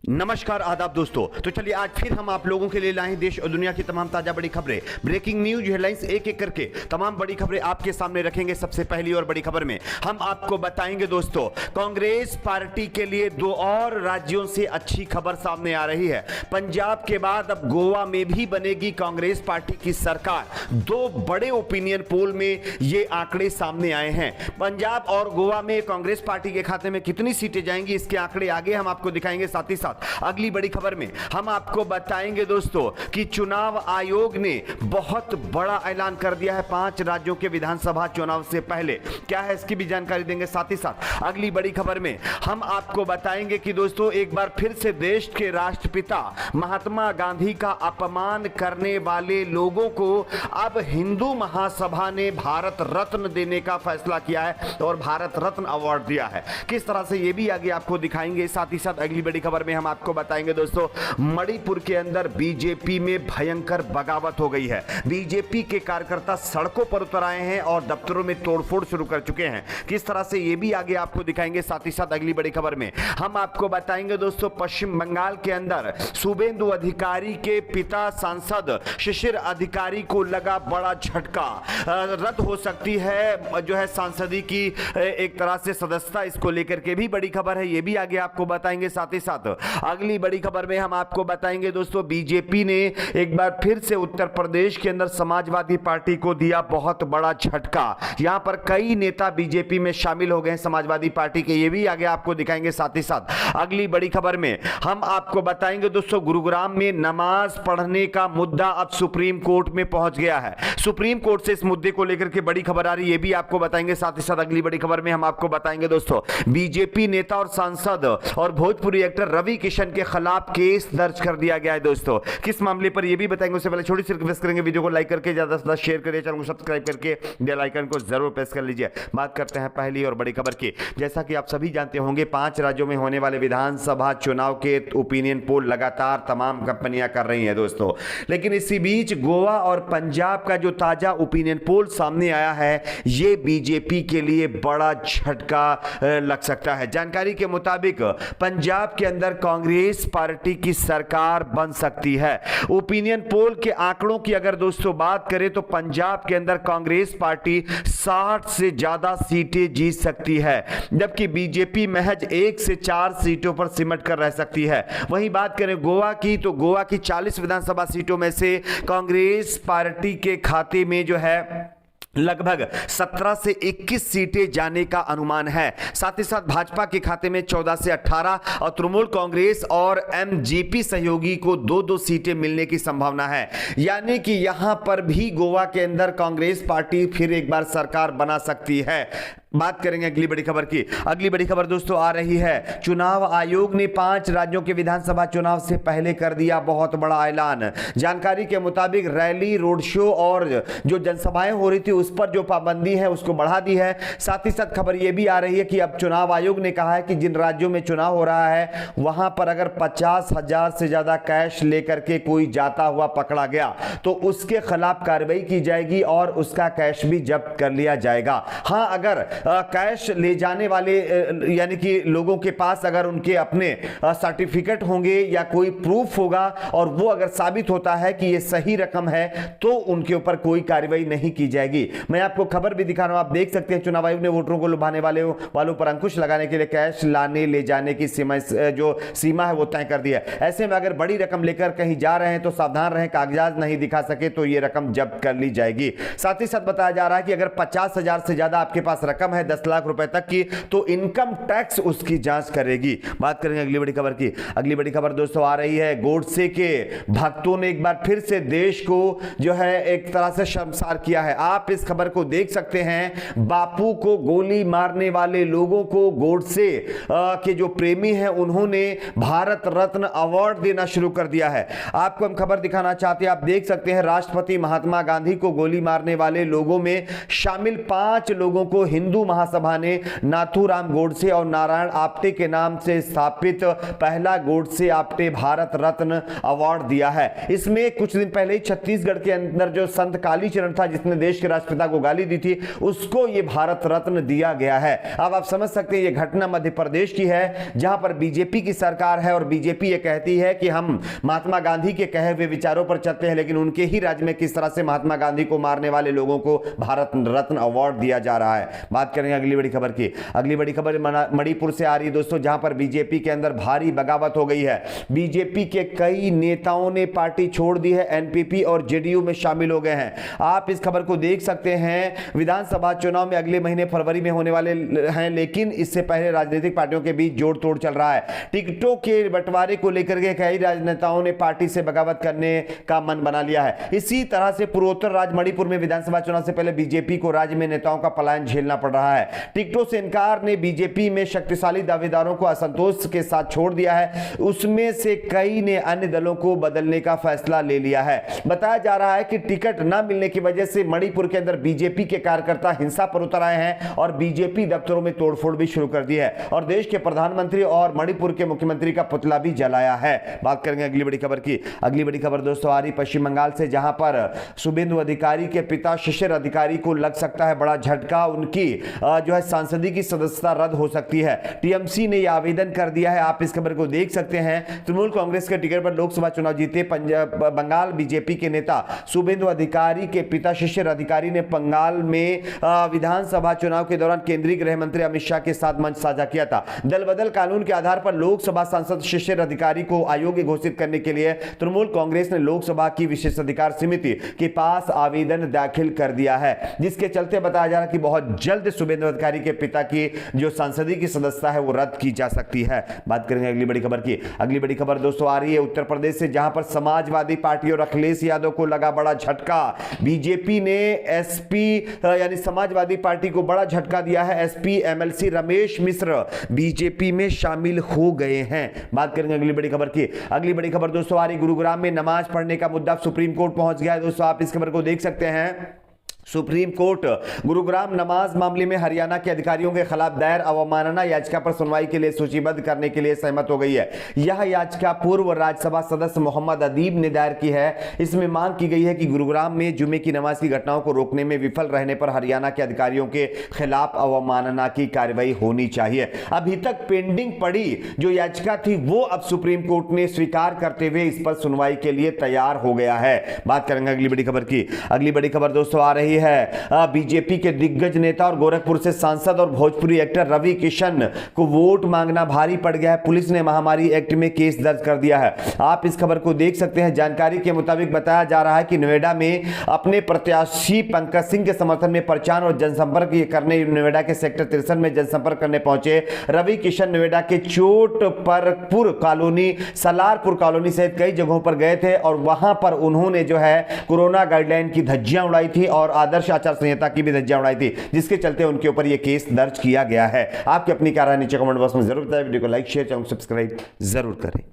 नमस्कार आदाब दोस्तों। तो चलिए आज फिर हम आप लोगों के लिए लाए हैं देश और दुनिया की तमाम ताजा बड़ी खबरें, ब्रेकिंग न्यूज, हेडलाइंस, एक एक करके तमाम बड़ी खबरें आपके सामने रखेंगे। सबसे पहली और बड़ी खबर में हम आपको बताएंगे दोस्तों, कांग्रेस पार्टी के लिए दो और राज्यों से अच्छी खबर सामने आ रही है। पंजाब के बाद अब गोवा में भी बनेगी कांग्रेस पार्टी की सरकार। दो बड़े ओपिनियन पोल में ये आंकड़े सामने आए हैं। पंजाब और गोवा में कांग्रेस पार्टी के खाते में कितनी सीटें जाएंगी, इसके आंकड़े आगे हम आपको दिखाएंगे। साथ ही साथ अगली बड़ी खबर में हम आपको बताएंगे दोस्तों कि चुनाव आयोग ने बहुत बड़ा ऐलान कर दिया है 5 राज्यों के विधानसभा चुनाव से पहले। क्या है इसकी भी जानकारी देंगे। साथ ही साथ अगली बड़ी खबर में हम आपको बताएंगे कि दोस्तों एक बार फिर से देश के राष्ट्रपिता महात्मा गांधी का अपमान करने वाले लोगों को अब हिंदू महासभा ने भारत रत्न देने का फैसला किया है और भारत रत्न अवार्ड दिया है। किस तरह से ये भी आगे आपको दिखाएंगे। साथ ही साथ अगली बड़ी खबर में हम आपको बताएंगे दोस्तों, मणिपुर के अंदर बीजेपी में भयंकर बगावत हो गई है। बीजेपी के कार्यकर्ता सड़कों पर उतर आए हैं और दफ्तरों में तोड़फोड़ शुरू कर चुके हैं। किस तरह से ये भी आगे आपको दिखाएंगे। साथ ही साथ अगली बड़ी खबर में हम आपको बताएंगे दोस्तों, पश्चिम बंगाल के अंदर शुभेंदु अधिकारी के पिता सांसद शिशिर अधिकारी को लगा बड़ा झटका। रद्द हो सकती है जो है सांसदी की एक तरह से सदस्यता, इसको लेकर के भी बड़ी खबर है, ये भी आगे आपको बताएंगे। साथ ही साथ अगली बड़ी खबर में हम आपको बताएंगे दोस्तों, बीजेपी ने एक बार फिर से उत्तर प्रदेश के अंदर समाजवादी पार्टी को दिया बहुत बड़ा झटका। यहां पर कई नेता बीजेपी में शामिल हो गए समाजवादी पार्टी के, ये भी आगे आपको दिखाएंगे। साथ ही साथ अगली बड़ी खबर में हम आपको बताएंगे दोस्तों, गुरुग्राम में नमाज पढ़ने का मुद्दा अब सुप्रीम कोर्ट में पहुंच गया है। सुप्रीम कोर्ट से इस मुद्दे को लेकर के बड़ी खबर आ रही है, ये भी आपको बताएंगे। साथ ही साथ अगली बड़ी खबर में हम आपको बताएंगे दोस्तों, बीजेपी नेता और सांसद और भोजपुरी एक्टर रवि किशन के खिलाफ केस दर्ज कर दिया गया है दोस्तों। किस मामले पर यह भी बताएंगे। उससे पहले छोटी सी रिक्वेस्ट करेंगे, वीडियो को लाइक करके ज्यादा से ज्यादा शेयर करिए, चैनल को सब्सक्राइब करके बेल आइकन को जरूर प्रेस कर लीजिए। बात करते हैं पहली और बड़ी खबर की। जैसा कि आप सभी जानते होंगे, 5 राज्यों में होने वाले विधानसभा चुनाव के ओपिनियन पोल लगातार तमाम कंपनियां कर रही हैं दोस्तों, लेकिन इसी बीच गोवा और पंजाब का जो ताजा ओपिनियन पोल सामने आया है, यह बीजेपी के लिए बड़ा झटका लग सकता है। जानकारी के मुताबिक पंजाब के अंदर कांग्रेस पार्टी की सरकार बन सकती है। ओपिनियन पोल के आंकड़ों की अगर दोस्तों बात करें तो पंजाब के अंदर कांग्रेस पार्टी 60 से ज्यादा सीटें जीत सकती है, जबकि बीजेपी महज 1 से 4 सीटों पर सिमट कर रह सकती है। वहीं बात करें गोवा की, तो गोवा की 40 विधानसभा सीटों में से कांग्रेस पार्टी के खाते में जो है लगभग 17 से 21 सीटें जाने का अनुमान है। साथ ही साथ भाजपा के खाते में 14 से 18 और तृणमूल कांग्रेस और एमजीपी सहयोगी को 2-2 सीटें मिलने की संभावना है। यानी कि यहां पर भी गोवा के अंदर कांग्रेस पार्टी फिर एक बार सरकार बना सकती है। बात करेंगे अगली बड़ी खबर की। अगली बड़ी खबर दोस्तों आ रही है, चुनाव आयोग ने 5 राज्यों के विधानसभा चुनाव से पहले कर दिया बहुत बड़ा ऐलान। जानकारी के मुताबिक रैली, रोड शो और जो जनसभाएं हो रही थी उस पर जो पाबंदी है उसको बढ़ा दी है। साथ ही साथ खबर यह भी आ रही है कि अब चुनाव आयोग ने कहा है कि जिन राज्यों में चुनाव हो रहा है वहां पर अगर 50,000 से ज्यादा कैश लेकर के कोई जाता हुआ पकड़ा गया तो उसके खिलाफ कार्रवाई की जाएगी और उसका कैश भी जब्त कर लिया जाएगा। हां, अगर कैश ले जाने वाले यानी कि लोगों के पास अगर उनके अपने सर्टिफिकेट होंगे या कोई प्रूफ होगा और वो अगर साबित होता है कि ये सही रकम है तो उनके ऊपर कोई कार्रवाई नहीं की जाएगी। मैं आपको खबर भी दिखा रहा हूं, आप देख सकते हैं चुनाव आयोग ने वोटरों को लुभाने वालों पर अंकुश लगाने के लिए कैश लाने ले जाने की सीमा है वो तय कर दिया है। ऐसे में अगर बड़ी रकम लेकर कहीं जा रहे हैं तो सावधान रहें, कागजात नहीं दिखा सके तो ये रकम जब्त कर ली जाएगी। साथ ही साथ बताया जा रहा है कि अगर 50,000 से ज्यादा आपके पास रकम है 10 लाख रुपए तक की, तो इनकम टैक्स उसकी जांच करेगी। बात करेंगे अगली बड़ी खबर की। अगली बड़ी खबर दोस्तों आ रही है, गोडसे के भक्तों ने एक बार फिर से देश को जो है एक तरह से शर्मसार किया है। आप इस खबर को देख सकते हैं, बापू को गोली मारने वाले लोगों को गोडसे के जो प्रेमी हैं उन्होंने भारत रत्न अवार्ड देना शुरू कर दिया है। आपको हम खबर दिखाना चाहते हैं, आप देख सकते हैं राष्ट्रपति महात्मा गांधी को गोली मारने वाले लोगों में शामिल 5 लोगों को हिंदू हिंदू महासभा ने नाथूराम गोडसे और नारायण आप्टे के नाम से स्थापित पहला गोडसे आप्टे भारत रत्न अवार्ड दिया है। इसमें कुछ दिन पहले ही छत्तीसगढ़ के अंदर जो संत कालीचरण था, जिसने देश के राष्ट्रपिता को गाली दी थी, उसको यह भारत रत्न दिया गया है। अब आप समझ सकते हैं, यह घटना मध्य प्रदेश की है, जहां पर बीजेपी की सरकार है और बीजेपी यह कहती है कि हम महात्मा गांधी के कहे हुए विचारों पर चलते हैं, लेकिन उनके ही राज्य में किस तरह से महात्मा गांधी को मारने वाले लोगों को भारत रत्न अवार्ड दिया जा रहा है। बात करेंगे अगली बड़ी खबर की। अगली बड़ी खबर मणिपुर से आ रही है दोस्तों, जहां पर बीजेपी के अंदर भारी बगावत हो गई है। बीजेपी के कई नेताओं ने पार्टी छोड़ दी है, एनपीपी और जेडीयू में शामिल हो गए हैं। आप इस खबर को देख सकते हैं। विधानसभा चुनाव में अगले महीने फरवरी में होने वाले हैं, लेकिन इससे पहले राजनीतिक पार्टियों के बीच जोड़ तोड़ चल रहा है। टिकटों के बंटवारे को लेकर के कई राजनेताओं ने पार्टी से बगावत करने का मन बना लिया है। इसी तरह से पूर्वोत्तर राज्य मणिपुर में विधानसभा चुनाव से पहले बीजेपी को राज्य में नेताओं का पलायन झेलना पड़ रहा है। टिकटों से इनकार ने बीजेपी में शक्तिशाली दावेदारों को असंतोष के साथ छोड़ दिया है। उसमें से कई ने अन्य दलों को बदलने का फैसला ले लिया है। बताया जा रहा है कि टिकट न मिलने की वजह से मणिपुर के अंदर बीजेपी के कार्यकर्ता हिंसा पर उतर आए हैं और बीजेपी दफ्तरों में तोड़फोड़ भी शुरू कर दी है और देश के प्रधानमंत्री और मणिपुर के मुख्यमंत्री का पुतला भी जलाया है। बात करेंगे अगली बड़ी खबर की। अगली बड़ी खबर दोस्तों आ रही पश्चिम बंगाल से, जहां पर शुभेंदु अधिकारी के पिता शिशिर अधिकारी को लग सकता है बड़ा झटका। उनकी जो है सांसदीय की सदस्यता रद्द हो सकती है। टीएमसी ने यह आवेदन कर दिया है। आप इस खबर को देख सकते हैं। तृणमूल कांग्रेस के टिकट पर लोकसभा चुनाव जीते बंगाल बीजेपी के नेता शुभेंदु अधिकारी के पिता शिशिर अधिकारी ने बंगाल में विधानसभा चुनाव के दौरान केंद्रीय गृह मंत्री अमित शाह के साथ मंच साझा किया था। दल बदल कानून के आधार पर लोकसभा सांसद शिशिर अधिकारी को अयोग्य घोषित करने के लिए तृणमूल कांग्रेस ने लोकसभा की विशेषाधिकार समिति के पास आवेदन दाखिल कर दिया है, जिसके चलते बताया जा रहा है कि बहुत जल्द शुभेंदु अधिकारी के पिता की जो सांसदीय की सदस्यता है वो रद्द की जा सकती है। बात करेंगे अगली बड़ी खबर की। अगली बड़ी खबर दोस्तों आ रही है उत्तर प्रदेश से, जहां पर समाजवादी पार्टी और अखिलेश यादव को लगा बड़ा झटका। बीजेपी ने एसपी यानी समाजवादी पार्टी को बड़ा झटका दिया है। एसपी एमएलसी रमेश मिश्र बीजेपी में शामिल हो गए हैं। बात करेंगे अगली बड़ी खबर की। अगली बड़ी खबर दोस्तों आ रही गुरुग्राम में नमाज पढ़ने का मुद्दा सुप्रीम कोर्ट पहुंच गया है। दोस्तों आप इस खबर को देख सकते हैं। सुप्रीम कोर्ट गुरुग्राम नमाज मामले में हरियाणा के अधिकारियों के खिलाफ दायर अवमानना याचिका पर सुनवाई के लिए सूचीबद्ध करने के लिए सहमत हो गई है। यह याचिका पूर्व राज्यसभा सदस्य मोहम्मद अदीब ने दायर की है। इसमें मांग की गई है कि गुरुग्राम में जुमे की नमाज की घटनाओं को रोकने में विफल रहने पर हरियाणा के अधिकारियों के खिलाफ अवमानना की कार्रवाई होनी चाहिए। अभी तक पेंडिंग पड़ी जो याचिका थी वो अब सुप्रीम कोर्ट ने स्वीकार करते हुए इस पर सुनवाई के लिए तैयार हो गया है। बात करेंगे अगली बड़ी खबर की। अगली बड़ी खबर दोस्तों आ रही है बीजेपी के दिग्गज नेता और गोरखपुर से सांसद और भोजपुरी एक्टर रवि किशन को वोट मांगना भारी पड़ गया है। पुलिस ने महामारी एक्ट में केस दर्ज कर दिया है। आप इस खबर को देख सकते हैं। जानकारी के मुताबिक बताया जा रहा है कि नोएडा में अपने प्रत्याशी पंकज सिंह के समर्थन में प्रचार और जनसंपर्क करने नोएडा के सेक्टर 63 में जनसंपर्क करने पहुंचे रवि किशन नोएडा के चोटपरपुर कॉलोनी, सलारपुर कॉलोनी सहित कई जगहों पर गए थे और वहां पर उन्होंने जो है कोरोना गाइडलाइन की धज्जियां उड़ाई थी और आदर्श आचार संहिता की भी धज्जियां उड़ाई थी, जिसके चलते उनके ऊपर यह केस दर्ज किया गया है। आपकी अपनी क्या राय नीचे कमेंट बॉक्स में जरूर बताएं। वीडियो को लाइक शेयर चैनल सब्सक्राइब जरूर करें।